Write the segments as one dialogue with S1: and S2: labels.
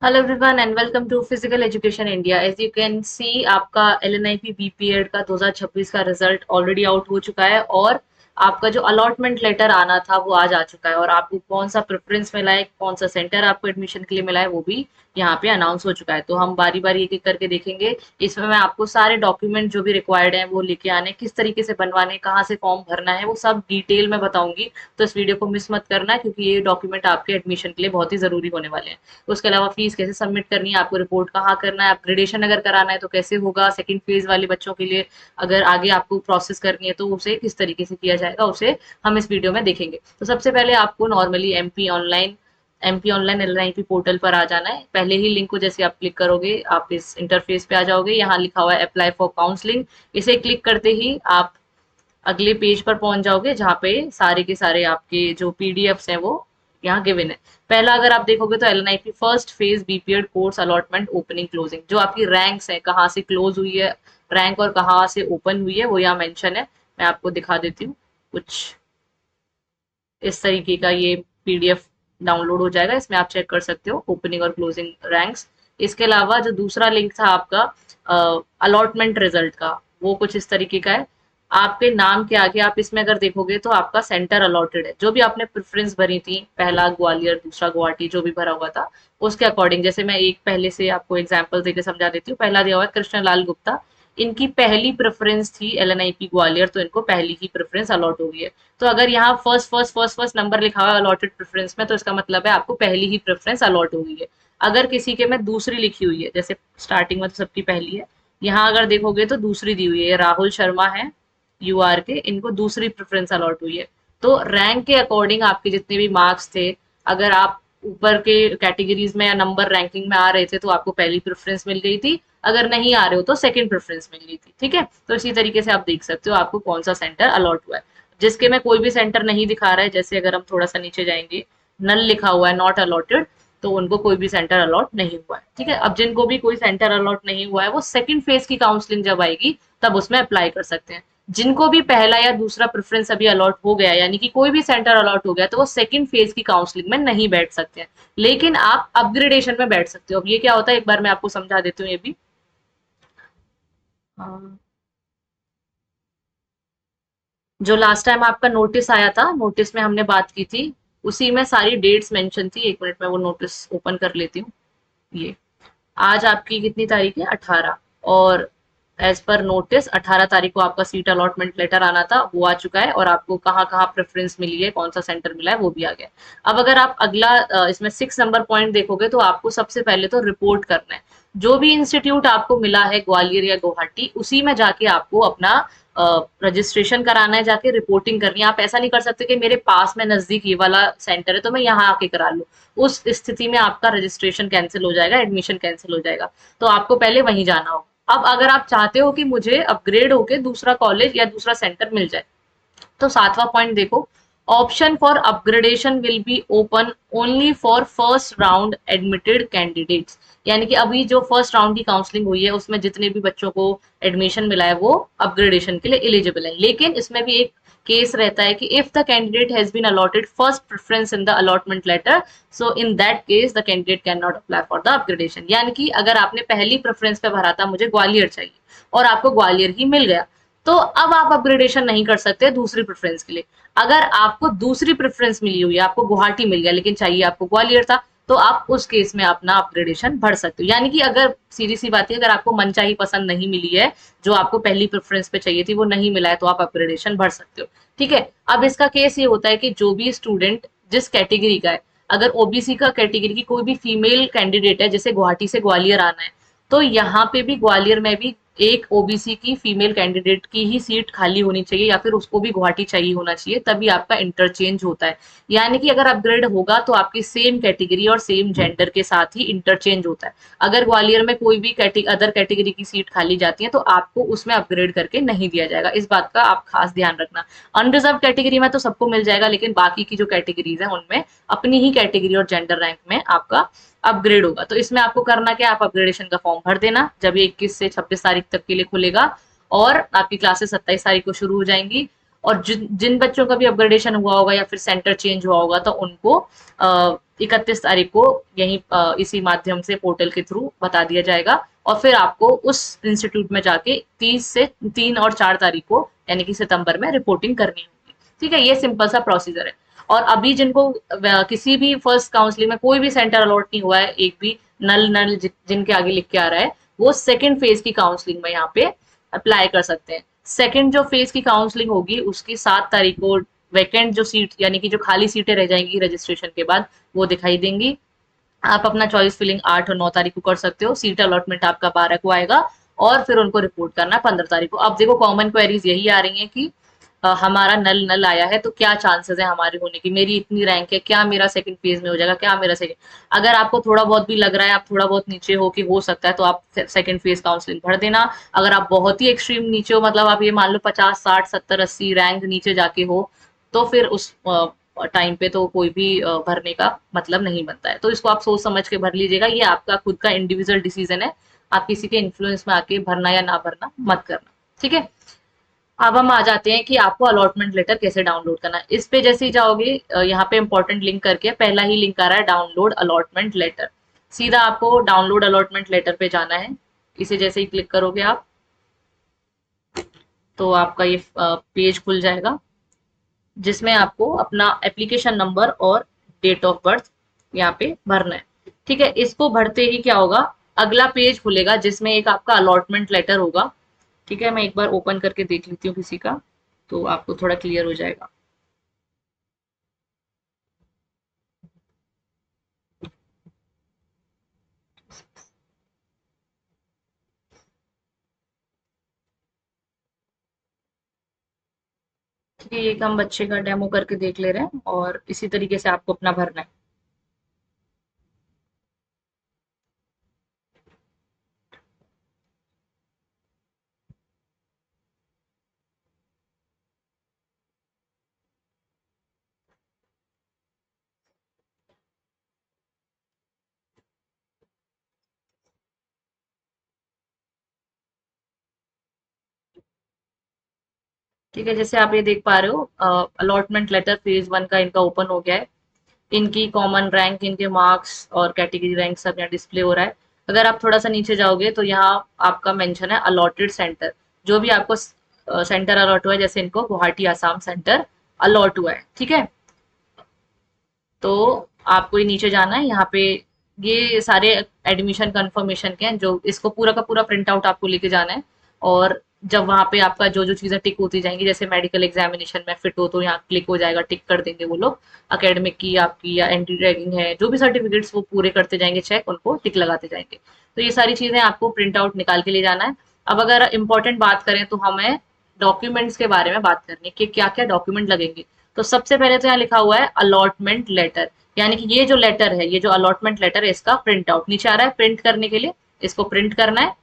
S1: Hello everyone and welcome to physical education India. As you can see आपका LNIP BPEd का 2026 का result already out हो चुका है और आपका जो अलॉटमेंट लेटर आना था वो आज आ चुका है और आपको कौन सा प्रेफरेंस मिला है, कौन सा सेंटर आपको एडमिशन के लिए मिला है वो भी यहाँ पे अनाउंस हो चुका है। तो हम बारी बारी एक एक करके देखेंगे। इसमें मैं आपको सारे डॉक्यूमेंट जो भी रिक्वायर्ड हैं वो लेके आने, किस तरीके से बनवाने, कहाँ से फॉर्म भरना है, वो सब डिटेल में बताऊंगी। तो इस वीडियो को मिस मत करना क्योंकि ये डॉक्यूमेंट आपके एडमिशन के लिए बहुत ही जरूरी होने वाले हैं। उसके अलावा फीस कैसे सबमिट करनी है, आपको रिपोर्ट कहाँ करना है, अपग्रेडेशन अगर कराना है तो कैसे होगा, सेकंड फेज वाले बच्चों के लिए अगर आगे आपको प्रोसेस करनी है तो उसे किस तरीके से किया जाएगा, उसे हम इस वीडियो में देखेंगे। तो सबसे पहले आपको normally MP online LIP portal पर आ जाना है। पहले ही लिंक को जैसे आप क्लिक करोगे आप इस इंटरफेस पे आ जाओगे। यहाँ लिखा हुआ है अप्लाई फॉर काउंसलिंग। इसे क्लिक करते ही आप अगले पेज पर पहुंच जाओगे जहाँ पे सारे के सारे आपके जो पीडीएफ्स हैं वो यहाँ गिवन है। पहला अगर आप देखोगे तो LNIP first phase BPEd course allotment opening closing, जो आपकी रैंक्स है, कहाँ से क्लोज हुई है रैंक और कहाँ से ओपन हुई है वो यहाँ मेंशन है। मैं आपको दिखा देती हूँ। कुछ इस तरीके का ये पीडीएफ डाउनलोड हो जाएगा। इसमें आप चेक कर सकते हो ओपनिंग और क्लोजिंग रैंक्स। इसके अलावा जो दूसरा लिंक था आपका अलॉटमेंट रिजल्ट का, वो कुछ इस तरीके का है। आपके नाम के आगे आप इसमें अगर देखोगे तो आपका सेंटर अलॉटेड है। जो भी आपने प्रेफरेंस भरी थी, पहला ग्वालियर, दूसरा गुवाहाटी, जो भी भरा हुआ था उसके अकॉर्डिंग, जैसे मैं एक पहले से आपको एग्जांपल देके समझा देती हूँ। पहला दिया हुआ है कृष्ण लाल गुप्ता। इनकी पहली प्रेफरेंस थी एलएनआईपी ग्वालियर, तो इनको पहली ही प्रेफरेंस अलॉट हो गई है। तो अगर यहाँ फर्स्ट नंबर लिखा हुआ है अलॉटेड प्रेफरेंस में, तो इसका मतलब है आपको पहली ही प्रेफरेंस अलॉट हो गई है। अगर किसी के में दूसरी लिखी हुई है, जैसे स्टार्टिंग में तो सबकी पहली है, यहाँ अगर देखोगे तो दूसरी दी हुई है। राहुल शर्मा है यूआर के, इनको दूसरी प्रेफरेंस अलॉट हुई है। तो रैंक के अकॉर्डिंग आपके जितने भी मार्क्स थे, अगर आप ऊपर के कैटेगरीज में या नंबर रैंकिंग में आ रहे थे तो आपको पहली प्रेफरेंस मिल गई थी। अगर नहीं आ रहे हो तो सेकंड प्रेफरेंस मिल गई थी। ठीक है, तो इसी तरीके से आप देख सकते हो आपको कौन सा सेंटर अलॉट हुआ है। जिसके में कोई भी सेंटर नहीं दिखा रहा है, जैसे अगर हम थोड़ा सा नीचे जाएंगे, नल लिखा हुआ है, नॉट अलॉटेड, तो उनको कोई भी सेंटर अलॉट नहीं हुआ है। ठीक है, अब जिनको भी कोई सेंटर अलॉट नहीं हुआ है वो सेकंड फेज की काउंसलिंग जब आएगी तब उसमें अप्लाई कर सकते हैं। जिनको भी पहला या दूसरा प्रेफरेंस अभी अलॉट हो गया, यानी कि कोई भी सेंटर अलॉट हो गया, तो वो सेकंड फेज की काउंसलिंग में नहीं बैठ सकते हैं, लेकिन आप अपग्रेडेशन में बैठ सकते हो। अब ये क्या होता है एक बार मैं आपको समझा देती हूँ ये भी। जो लास्ट टाइम आपका नोटिस आया था, नोटिस में हमने बात की थी, उसी में सारी डेट्स मेंशन थी। एक मिनट में वो नोटिस ओपन कर लेती हूँ। ये आज आपकी कितनी तारीख है, 18। और एज पर नोटिस 18 तारीख को आपका सीट अलॉटमेंट लेटर आना था, वो आ चुका है और आपको कहाँ कहाँ प्रेफरेंस मिली है, कौन सा सेंटर मिला है वो भी आ गया। अब अगर आप अगला इसमें 6 नंबर पॉइंट देखोगे तो आपको सबसे पहले तो रिपोर्ट करना है। जो भी इंस्टीट्यूट आपको मिला है ग्वालियर या गुवाहाटी, उसी में जाके आपको अपना रजिस्ट्रेशन कराना है, जाके रिपोर्टिंग करनी है। आप ऐसा नहीं कर सकते कि मेरे पास में नजदीक ये वाला सेंटर है तो मैं यहाँ आके करा लूँ। उस स्थिति में आपका रजिस्ट्रेशन कैंसिल हो जाएगा, एडमिशन कैंसिल हो जाएगा। तो आपको पहले वहीं जाना होगा। अब अगर आप चाहते हो कि मुझे अपग्रेड होके दूसरा कॉलेज या दूसरा सेंटर मिल जाए, तो 7वां पॉइंट देखो, option for upgradation will be open only for first round admitted candidates. यानी कि अभी जो फर्स्ट राउंड की काउंसलिंग हुई है उसमें जितने भी बच्चों को एडमिशन मिला है वो अपग्रेडेशन के लिए एलिजिबल है। लेकिन इसमें भी एक केस रहता है कि if the candidate has been allotted first preference in the allotment letter, so in that case the candidate can not apply for the upgradation. यानी कि अगर आपने पहली प्रेफरेंस पे भरा था मुझे ग्वालियर चाहिए और आपको ग्वालियर ही मिल गया, तो अब आप अपग्रेडेशन नहीं कर सकते दूसरी प्रेफरेंस के लिए। अगर आपको दूसरी प्रेफरेंस मिली हुई है, आपको गुवाहाटी मिल गया लेकिन चाहिए आपको ग्वालियर था, तो आप उस केस में अपना अपग्रेडेशन भर सकते हो। यानी कि अगर सीधी सी बात है, अगर आपको मनचाही पसंद नहीं मिली है, जो आपको पहली प्रेफरेंस पे चाहिए थी वो नहीं मिला है, तो आप अपग्रेडेशन भर सकते हो। ठीक है, अब इसका केस ये होता है कि जो भी स्टूडेंट जिस कैटेगरी का है, अगर ओबीसी का कैटेगरी की कोई भी फीमेल कैंडिडेट है, जैसे गुवाहाटी से ग्वालियर आना है, तो यहाँ पे भी ग्वालियर में भी एक ओबीसी की फीमेल कैंडिडेट की ही सीट खाली होनी चाहिए या फिर उसको भी गुवाहाटी चाहिए होना चाहिए, तभी आपका इंटरचेंज होता है। यानी कि अगर अपग्रेड होगा तो आपकी सेम कैटेगरी और सेम जेंडर के साथ ही इंटरचेंज होता है। अगर ग्वालियर में कोई भी अदर कैटेगरी की सीट खाली जाती है तो आपको उसमें अपग्रेड करके नहीं दिया जाएगा। इस बात का आप खास ध्यान रखना। अनरिजर्व कैटेगरी में तो सबको मिल जाएगा, लेकिन बाकी की जो कैटेगरीज है उनमें अपनी ही कैटेगरी और जेंडर रैंक में आपका अपग्रेड होगा। तो इसमें आपको करना क्या है, आप अपग्रेडेशन का फॉर्म भर देना जब ये 21 से 26 तारीख तक के लिए खुलेगा, और आपकी क्लासेस 27 तारीख को शुरू हो जाएंगी। और जिन जिन बच्चों का भी अपग्रेडेशन हुआ होगा या फिर सेंटर चेंज हुआ होगा तो उनको 31 तारीख को यहीं इसी माध्यम से पोर्टल के थ्रू बता दिया जाएगा, और फिर आपको उस इंस्टीट्यूट में जाके 3 और 4 तारीख को यानी कि सितंबर में रिपोर्टिंग करनी होगी। ठीक है, ये सिंपल सा प्रोसीजर है। और अभी जिनको किसी भी फर्स्ट काउंसलिंग में कोई भी सेंटर अलॉट नहीं हुआ है, एक भी नल नल जिनके आगे लिख के आ रहा है, वो सेकेंड फेज की काउंसलिंग में यहाँ पे अप्लाई कर सकते हैं। सेकेंड जो फेज की काउंसलिंग होगी उसकी 7 तारीख को वैकेंट जो सीट यानी कि जो खाली सीटें रह जाएंगी रजिस्ट्रेशन के बाद, वो दिखाई देंगी। आप अपना चॉइस फिलिंग 8 और 9 तारीख को कर सकते हो। सीट अलॉटमेंट आपका 12 को आएगा, और फिर उनको रिपोर्ट करना है 15 तारीख को। अब देखो कॉमन क्वेरीज यही आ रही है कि हमारा नल नल आया है तो क्या चांसेस है हमारे होने की, मेरी इतनी रैंक है, क्या मेरा सेकंड फेज में हो जाएगा, क्या मेरा सेकंड। अगर आपको थोड़ा बहुत भी लग रहा है आप थोड़ा बहुत नीचे हो कि हो सकता है, तो आप सेकंड फेज काउंसलिंग भर देना। अगर आप बहुत ही एक्सट्रीम नीचे हो, मतलब आप ये मान लो 50 60 70 80 रैंक नीचे जाके हो, तो फिर उस टाइम पे तो कोई भी भरने का मतलब नहीं बनता है। तो इसको आप सोच समझ के भर लीजिएगा, ये आपका खुद का इंडिविजुअल डिसीजन है। आप किसी के इन्फ्लुएंस में आके भरना या ना भरना मत करना। ठीक है, अब हम आ जाते हैं कि आपको अलॉटमेंट लेटर कैसे डाउनलोड करना है। इस पे जैसे ही जाओगे, यहाँ पे इंपॉर्टेंट लिंक करके पहला ही लिंक आ रहा है डाउनलोड अलॉटमेंट लेटर। सीधा आपको डाउनलोड अलॉटमेंट लेटर पे जाना है। इसे जैसे ही क्लिक करोगे आप, तो आपका ये पेज खुल जाएगा, जिसमें आपको अपना एप्लीकेशन नंबर और डेट ऑफ बर्थ यहाँ पे भरना है। ठीक है, इसको भरते ही क्या होगा, अगला पेज खुलेगा जिसमें एक आपका अलॉटमेंट लेटर होगा। ठीक है, मैं एक बार ओपन करके देख लेती हूँ किसी का, तो आपको थोड़ा क्लियर हो जाएगा। ठीक है, ये एक हम बच्चे का डेमो करके देख ले रहे हैं, और इसी तरीके से आपको अपना भरना है। ठीक है, जैसे आप ये देख पा रहे हो, अलॉटमेंट लेटर फेज 1 का इनका ओपन हो गया है। इनकी कॉमन रैंक, इनके मार्क्स और कैटेगरी रैंक सब यहाँ डिस्प्ले हो रहा है। अगर आप थोड़ा सा नीचे जाओगे तो यहाँ आपका मेंशन है अलॉटेड सेंटर। जो भी आपको सेंटर अलॉट हुआ है, जैसे इनको गुवाहाटी आसाम सेंटर अलॉट हुआ है। ठीक है, तो आपको ये नीचे जाना है। यहाँ पे ये सारे एडमिशन कंफर्मेशन के हैं, जो इसको पूरा का पूरा प्रिंट आउट आपको लेके जाना है। और जब वहाँ पे आपका जो जो चीजें टिक होती जाएंगी, जैसे मेडिकल एग्जामिनेशन में फिट हो तो यहाँ क्लिक हो जाएगा, टिक कर देंगे वो लोग। अकेडमिक की आपकी या एंटी रैगिंग है, जो भी सर्टिफिकेट्स वो पूरे करते जाएंगे चेक, उनको टिक लगाते जाएंगे। तो ये सारी चीजें आपको प्रिंट आउट निकाल के ले जाना है। अब अगर इम्पोर्टेंट बात करें तो हमें डॉक्यूमेंट्स के बारे में बात करनी है कि क्या क्या डॉक्यूमेंट लगेंगे। तो सबसे पहले तो यहाँ लिखा हुआ है अलॉटमेंट लेटर, यानी कि ये जो लेटर है, ये जो अलॉटमेंट लेटर है, इसका प्रिंट आउट नीचे आ रहा है। प्रिंट करने के लिए इसको प्रिंट करना है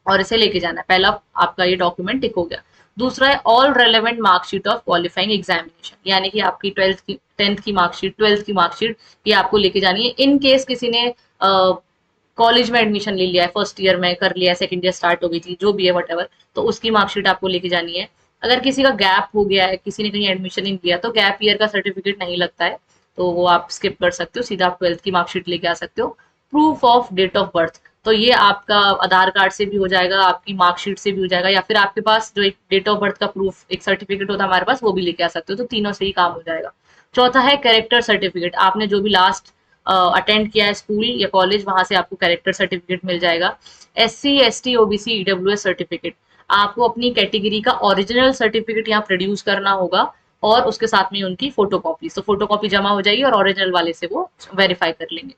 S1: और इसे लेके जाना है। पहला आपका ये डॉक्यूमेंट टिक हो गया। दूसरा है all relevant marksheet of qualifying examination, यानी कि आपकी 10th की मार्कशीट, 12th की मार्कशीट, ये आपको लेके जानी है। इन केस किसी ने कॉलेज में एडमिशन ले लिया है, फर्स्ट ईयर में कर लिया है, सेकंड ईयर स्टार्ट हो गई थी, जो भी है वट एवर, तो उसकी मार्कशीट आपको लेके जानी है। अगर किसी का गैप हो गया है, किसी ने कहीं एडमिशन नहीं लिया, तो गैप ईयर का सर्टिफिकेट नहीं लगता है, तो वो आप स्किप कर सकते हो, सीधा आप 12th की मार्कशीट लेके आ सकते हो। Proof of date of birth, तो ये आपका आधार कार्ड से भी हो जाएगा, आपकी मार्कशीट से भी हो जाएगा, या फिर आपके पास जो एक डेट ऑफ बर्थ का प्रूफ एक सर्टिफिकेट होता है हमारे पास, वो भी लेके आ सकते हो। तो तीनों से ही काम हो जाएगा। चौथा है कैरेक्टर सर्टिफिकेट, आपने जो भी लास्ट अटेंड किया है स्कूल या कॉलेज, वहां से आपको कैरेक्टर सर्टिफिकेट मिल जाएगा। SC ST OBC EWS certificate, आपको अपनी कैटेगरी का ओरिजिनल सर्टिफिकेट यहाँ प्रोड्यूस करना होगा, और उसके साथ में उनकी फोटो कॉपी, तो फोटो कॉपी जमा हो जाएगी और ओरिजिनल वाले से वो वेरीफाई कर लेंगे।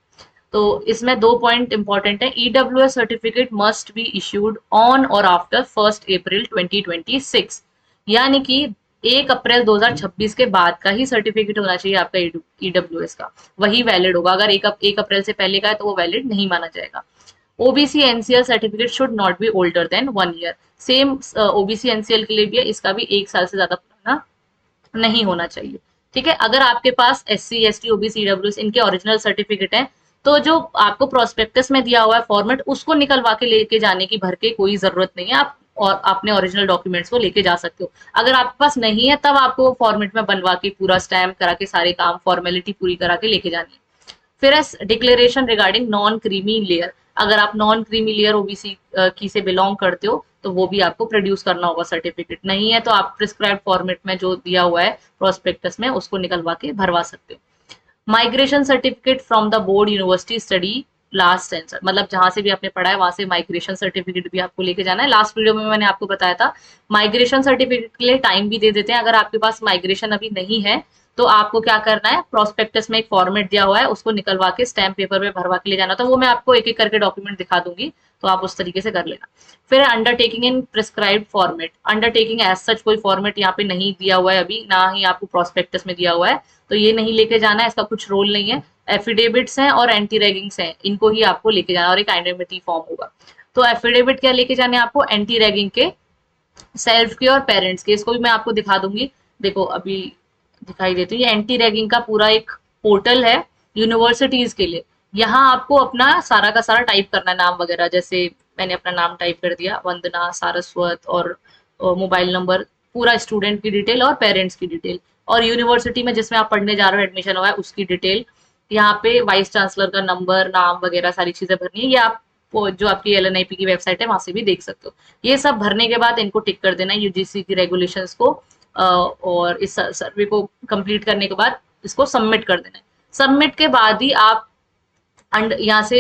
S1: तो इसमें दो पॉइंट इंपॉर्टेंट है। EWS certificate must be issued on और आफ्टर 1 अप्रैल 2026, यानी कि 1 अप्रैल 2026 के बाद का ही सर्टिफिकेट होना चाहिए आपका EWS का, वही वैलिड होगा। अगर 1 अप्रैल से पहले का है तो वो वैलिड नहीं माना जाएगा। OBC NCL certificate should not be older than 1 year, same OBC NCL के लिए भी है, इसका भी 1 साल से ज्यादा पुराना नहीं होना चाहिए। ठीक है, अगर आपके पास SC ST OBC EWS इनके ओरिजिनल सर्टिफिकेट है, तो जो आपको प्रोस्पेक्टस में दिया हुआ है फॉर्मेट, उसको निकलवा के लेके जाने की भर के कोई जरूरत नहीं है। आप और अपने ओरिजिनल डॉक्यूमेंट्स को लेके जा सकते हो। अगर आपके पास नहीं है, तब आपको फॉर्मेट में बनवा के पूरा स्टैम्प करा के सारे काम फॉर्मेलिटी पूरी करा के लेके जानी है। फिर है declaration regarding non creamy layer. अगर आप नॉन क्रीमी लेयर ओबीसी की से बिलोंग करते हो तो वो भी आपको प्रोड्यूस करना होगा सर्टिफिकेट। नहीं है तो आप प्रिस्क्राइब फॉर्मेट में जो दिया हुआ है प्रोस्पेक्टस में उसको निकलवा के भरवा सकते हो। Migration certificate from the board university study last sensor, मतलब जहां से भी आपने पढ़ा है वहां से माइग्रेशन सर्टिफिकेट भी आपको लेके जाना है। लास्ट वीडियो में मैंने आपको बताया था माइग्रेशन सर्टिफिकेट के लिए टाइम भी दे देते हैं। अगर आपके पास माइग्रेशन अभी नहीं है तो आपको क्या करना है, प्रोस्पेक्टस में एक फॉर्मेट दिया हुआ है उसको निकलवा के स्टैम्प पेपर पे भरवा के ले जाना था। वो मैं आपको एक एक करके डॉक्यूमेंट दिखा दूंगी, तो आप उस तरीके से कर लेना। फिर undertaking in prescribed format. Undertaking as such कोई फॉर्मेट यहाँ पे नहीं दिया हुआ है अभी, ना ही आपको प्रोस्पेक्टस में दिया हुआ है, तो ये नहीं लेके जाना है, इसका कुछ रोल नहीं है। एफिडेविट्स हैं और एंटी रैगिंग्स हैं, इनको ही आपको लेके जाना, और एक आइडेंटिटी फॉर्म होगा। तो एफिडेविट क्या लेके जाने हैं आपको, एंटी रैगिंग के, सेल्फ के और पेरेंट्स के। इसको भी मैं आपको दिखा दूंगी, देखो अभी दिखाई देती है। ये एंटी रैगिंग का पूरा एक पोर्टल है यूनिवर्सिटीज के लिए। यहाँ आपको अपना सारा का सारा टाइप करना है, नाम वगैरह, जैसे मैंने अपना नाम टाइप कर दिया वंदना सारस्वत, और मोबाइल नंबर, पूरा स्टूडेंट की डिटेल और पेरेंट्स की डिटेल, और यूनिवर्सिटी में जिसमें आप पढ़ने जा रहे हो एडमिशन हुआ है उसकी डिटेल। यहाँ पे वाइस चांसलर का नंबर, नाम वगैरह सारी चीजें भरनी है। ये आप जो आपकी एलएनआईपी की वेबसाइट है वहां से भी देख सकते हो। ये सब भरने के बाद इनको टिक कर देना है यूजीसी की रेगुलेशंस को, और इस सर्वे को कंप्लीट करने के बाद इसको सबमिट कर देना है। सबमिट के बाद ही आप यहाँ से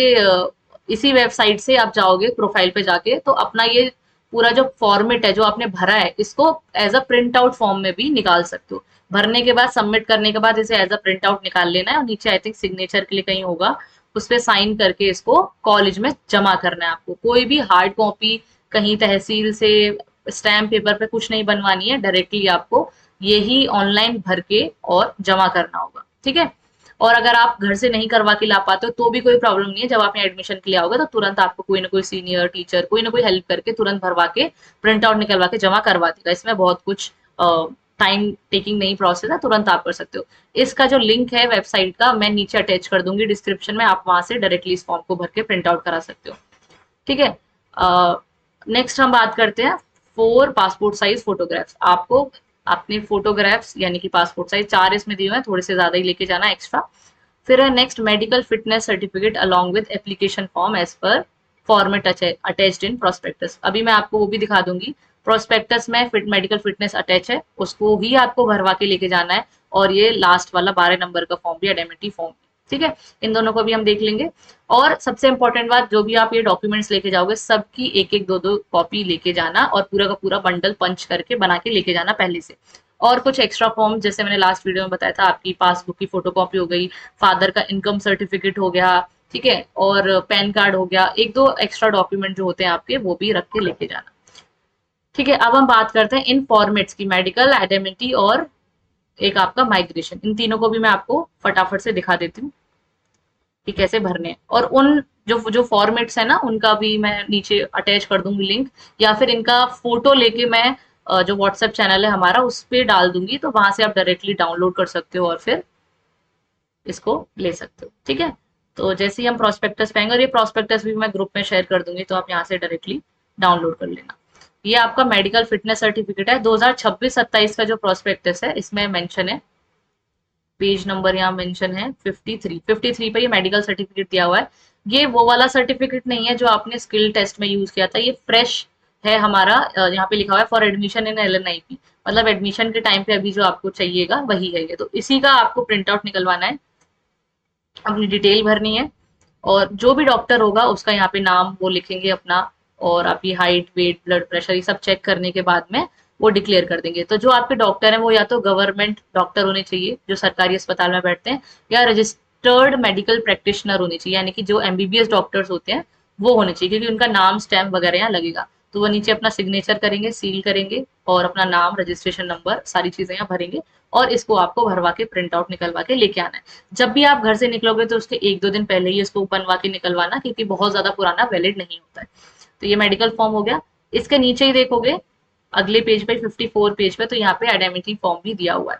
S1: इसी वेबसाइट से आप जाओगे प्रोफाइल पे जाके, तो अपना ये पूरा जो फॉर्मेट है जो आपने भरा है इसको as a print out form में भी निकाल सकते हो। भरने के बाद, सबमिट करने के बाद इसे एज अ प्रिंट आउट निकाल लेना है, और नीचे आई थिंक सिग्नेचर के लिए कहीं होगा, उस पर साइन करके इसको कॉलेज में जमा करना है आपको। कोई भी हार्ड कॉपी कहीं तहसील से स्टैम्प पेपर पे कुछ नहीं बनवानी है, डायरेक्टली आपको यही ऑनलाइन भर के और जमा करना होगा, ठीक है। और अगर आप घर से नहीं करवा के ला पाते हो तो भी कोई प्रॉब्लम नहीं है, जब आप यहाँ एडमिशन के लिए आओगे तो तुरंत आपको कोई ना कोई सीनियर टीचर, कोई ना कोई हेल्प करके तुरंत भरवा के प्रिंट आउट निकलवा के जमा करवा देगा। इसमें बहुत कुछ टाइम टेकिंग नहीं प्रोसेस है, तुरंत आप कर सकते हो। इसका जो लिंक है वेबसाइट का मैं नीचे अटैच कर दूंगी डिस्क्रिप्शन में, आप वहां से डायरेक्टली इस फॉर्म को भर के प्रिंट आउट करा सकते हो, ठीक है। नेक्स्ट हम बात करते हैं 4 पासपोर्ट साइज फोटोग्राफ्स। आपको अपने फोटोग्राफ्स यानी कि पासपोर्ट साइज 4 इसमें दिए हुए हैं, थोड़े से ज्यादा ही लेके जाना एक्स्ट्रा। फिर है next medical fitness certificate along with application form as per format attached in prospectus. अभी मैं आपको वो भी दिखा दूंगी, प्रोस्पेक्टस में मेडिकल फिटनेस अटैच है, उसको ही आपको भरवा के लेके जाना है। और ये लास्ट वाला 12 नंबर का फॉर्म भी आइडेंटिटी फॉर्म, ठीक है। इन दोनों को भी हम देख लेंगे। और सबसे इंपॉर्टेंट बात, जो भी आप ये डॉक्यूमेंट्स लेके जाओगे सबकी एक एक दो दो कॉपी लेके जाना, और पूरा का पूरा बंडल पंच करके बना के लेके जाना पहले से। और कुछ एक्स्ट्रा फॉर्म जैसे मैंने लास्ट वीडियो में बताया था, आपकी पासबुक की फोटोकॉपी हो गई, फादर का इनकम सर्टिफिकेट हो गया, ठीक है, और पैन कार्ड हो गया, एक दो एक्स्ट्रा डॉक्यूमेंट जो होते हैं आपके वो भी रख के लेके जाना, ठीक है। अब हम बात करते हैं इन फॉर्मेट्स की, मेडिकल, आइडेंटिटी और एक आपका माइग्रेशन। इन तीनों को भी मैं आपको फटाफट से दिखा देती हूँ कि कैसे भरने हैं। और उन जो जो फॉर्मेट्स है ना उनका भी मैं नीचे अटैच कर दूंगी लिंक, या फिर इनका फोटो लेके मैं जो व्हाट्सएप चैनल है हमारा उस पर डाल दूंगी, तो वहां से आप डायरेक्टली डाउनलोड कर सकते हो और फिर इसको ले सकते हो, ठीक है। तो जैसे ही हम प्रोस्पेक्टस पाएंगे, और ये प्रोस्पेक्टस भी मैं ग्रुप में शेयर कर दूंगी, तो आप यहाँ से डायरेक्टली डाउनलोड कर लेना। ये आपका मेडिकल फिटनेस सर्टिफिकेट है 2026-27 का जो प्रोस्पेक्टस है इसमें मेंशन है, पेज नंबर यहाँ मेंशन है 53 पे ये मेडिकल सर्टिफिकेट दिया हुआ है। ये वो वाला सर्टिफिकेट नहीं है जो आपने स्किल टेस्ट में यूज किया था, ये फ्रेश है हमारा। यहाँ पे लिखा हुआ है फॉर एडमिशन इन एलएनआईपी, मतलब एडमिशन के टाइम पे अभी जो आपको चाहिएगा वही है ये। तो इसी का आपको प्रिंट आउट निकलवाना है, अपनी डिटेल भरनी है, और जो भी डॉक्टर होगा उसका यहाँ पे नाम वो लिखेंगे अपना, और आपकी हाइट, वेट, ब्लड प्रेशर, ये सब चेक करने के बाद में वो डिक्लेयर कर देंगे। तो जो आपके डॉक्टर हैं वो या तो गवर्नमेंट डॉक्टर होने चाहिए जो सरकारी अस्पताल में बैठते हैं, या रजिस्टर्ड मेडिकल प्रैक्टिशनर होने चाहिए, यानी कि जो एमबीबीएस डॉक्टर्स होते हैं वो होने चाहिए, क्योंकि उनका नाम, स्टैम्प वगैरह यहाँ लगेगा। तो वो नीचे अपना सिग्नेचर करेंगे, सील करेंगे, और अपना नाम, रजिस्ट्रेशन नंबर, सारी चीजें यहाँ भरेंगे, और इसको आपको भरवा के प्रिंट आउट निकलवा के लेके आना है। जब भी आप घर से निकलोगे तो उसके 1-2 दिन पहले ही इसको बनवा के निकलवाना, क्योंकि बहुत ज्यादा पुराना वैलिड नहीं होता है। तो ये मेडिकल फॉर्म हो गया। इसके नीचे ही देखोगे अगले पेज पे 54 पेज पे, तो यहाँ पे आइडेंटिटी फॉर्म भी दिया हुआ है,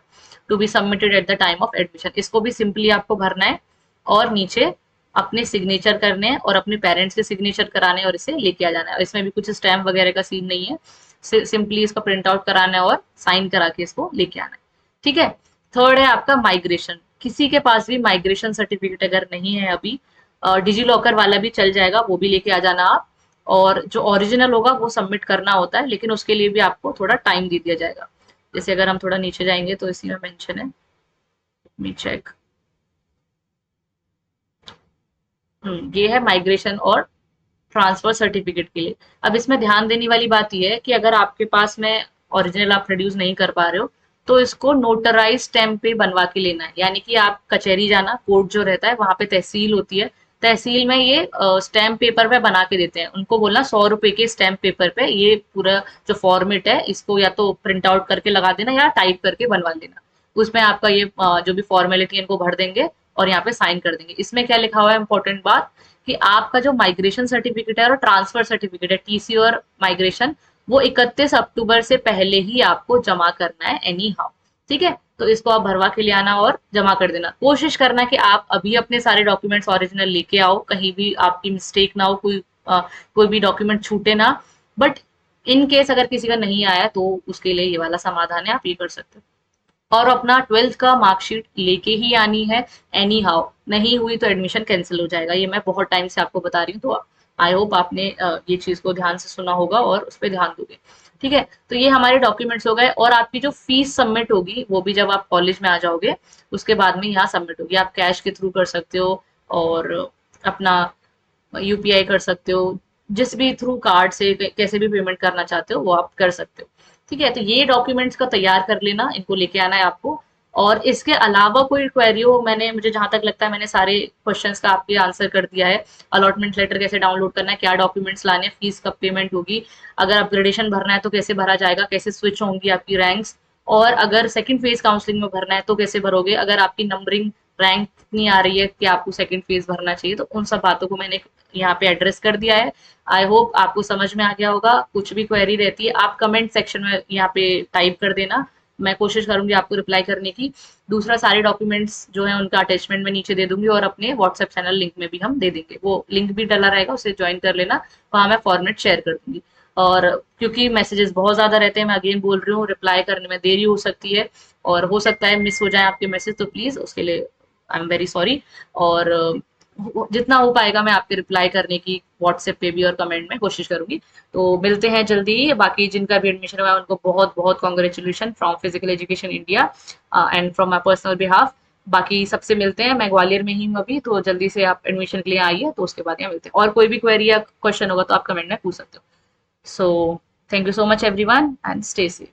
S1: to be submitted at the time of admission. इसको भी सिंपली आपको भरना है, और नीचे अपने सिग्नेचर करने हैं और अपने पेरेंट्स के सिग्नेचर कराने हैं, और इसे लेके आ जाना है। इसमें भी कुछ स्टैम्प वगैरह का सीन नहीं है, सिंपली इसका प्रिंट आउट कराना है और साइन करा के इसको लेके आना है, ठीक है। थर्ड है आपका माइग्रेशन। किसी के पास भी माइग्रेशन सर्टिफिकेट अगर नहीं है अभी, डिजी लॉकर वाला भी चल जाएगा, वो भी लेके आ जाना आप। और जो ओरिजिनल होगा वो सबमिट करना होता है, लेकिन उसके लिए भी आपको थोड़ा टाइम दे दिया जाएगा। जैसे अगर हम थोड़ा नीचे जाएंगे तो इसी में मेंशन है, मी चेक। ये है माइग्रेशन और ट्रांसफर सर्टिफिकेट के लिए। अब इसमें ध्यान देने वाली बात यह है कि अगर आपके पास में ओरिजिनल आप प्रोड्यूस नहीं कर पा रहे हो, तो इसको नोटराइज स्टैम्प पे बनवा के लेना है। यानी कि आप कचहरी जाना, कोर्ट जो रहता है वहां पे तहसील होती है, तहसील में ये स्टैम्प पेपर पे बना के देते हैं। उनको बोलना 100 रुपए के स्टैम्प पेपर पे ये पूरा जो फॉर्मेट है इसको या तो प्रिंट आउट करके लगा देना या टाइप करके बनवा लेना। उसमें आपका ये जो भी फॉर्मेलिटी है इनको भर देंगे और यहाँ पे साइन कर देंगे। इसमें क्या लिखा हुआ है इंपॉर्टेंट बात, कि आपका जो माइग्रेशन सर्टिफिकेट है और ट्रांसफर सर्टिफिकेट है, टीसी और माइग्रेशन, वो 31 अक्टूबर से पहले ही आपको जमा करना है एनी हाउ। ठीक है, तो इसको आप भरवा के ले आना और जमा कर देना। कोशिश करना कि आप अभी अपने सारे डॉक्यूमेंट्स ओरिजिनल लेके आओ, कहीं भी आपकी मिस्टेक ना हो, कोई भी डॉक्यूमेंट छूटे ना। बट इन केस अगर किसी का नहीं आया तो उसके लिए ये वाला समाधान है, आप ये कर सकते हो। और अपना 12th का मार्कशीट लेके ही आनी है एनी हाउ, नहीं हुई तो एडमिशन कैंसिल हो जाएगा। ये मैं बहुत टाइम से आपको बता रही हूँ, तो आई होप आपने ये चीज को ध्यान से सुना होगा और उस पर ध्यान दोगे। ठीक है, तो ये हमारे डॉक्यूमेंट्स हो गए। और आपकी जो फीस सबमिट होगी वो भी जब आप कॉलेज में आ जाओगे उसके बाद में यहाँ सबमिट होगी। आप कैश के थ्रू कर सकते हो और अपना यूपीआई कर सकते हो, जिस भी थ्रू कार्ड से कैसे भी पेमेंट करना चाहते हो वो आप कर सकते हो। ठीक है, तो ये डॉक्यूमेंट्स का तैयार कर लेना, इनको लेके आना है आपको। और इसके अलावा कोई क्वेरी हो, मुझे जहां तक लगता है मैंने सारे क्वेश्चंस का आपके आंसर कर दिया है। अलॉटमेंट लेटर कैसे डाउनलोड करना है, क्या डॉक्यूमेंट्स लाने हैं, फीस कब पेमेंट होगी, अगर अपग्रेडेशन भरना है तो कैसे भरा जाएगा, कैसे स्विच होंगी आपकी रैंक्स, और अगर सेकंड फेज काउंसलिंग में भरना है तो कैसे भरोगे, अगर आपकी नंबरिंग रैंक इतनी आ रही है कि आपको सेकंड फेज भरना चाहिए, तो उन सब बातों को मैंने यहाँ पे एड्रेस कर दिया है। आई होप आपको समझ में आ गया होगा। कुछ भी क्वेरी रहती है आप कमेंट सेक्शन में यहाँ पे टाइप कर देना, मैं कोशिश करूंगी आपको रिप्लाई करने की। दूसरा, सारे डॉक्यूमेंट्स जो है उनका अटैचमेंट में नीचे दे दूंगी और अपने व्हाट्सएप चैनल लिंक में भी हम दे देंगे, वो लिंक भी डला रहेगा, उसे ज्वाइन कर लेना, वहां मैं फॉर्मेट शेयर कर दूंगी। और क्योंकि मैसेजेस बहुत ज्यादा रहते हैं, मैं अगेन बोल रही हूँ, रिप्लाई करने में देरी हो सकती है और हो सकता है मिस हो जाए आपके मैसेज, तो प्लीज उसके लिए आई एम वेरी सॉरी। और जितना हो पाएगा मैं आपके रिप्लाई करने की व्हाट्सएप पे भी और कमेंट में कोशिश करूंगी। तो मिलते हैं जल्दी ही। बाकी जिनका भी एडमिशन हुआ है उनको बहुत बहुत congratulation from physical education India and from my personal behalf. बाकी सबसे मिलते हैं, मैं ग्वालियर में ही हूँ अभी, तो जल्दी से आप एडमिशन के लिए आइए, तो उसके बाद यहाँ मिलते हैं। और कोई भी क्वेरी या क्वेश्चन होगा तो आप कमेंट में पूछ सकते हो। So thank you so much everyone and stay safe.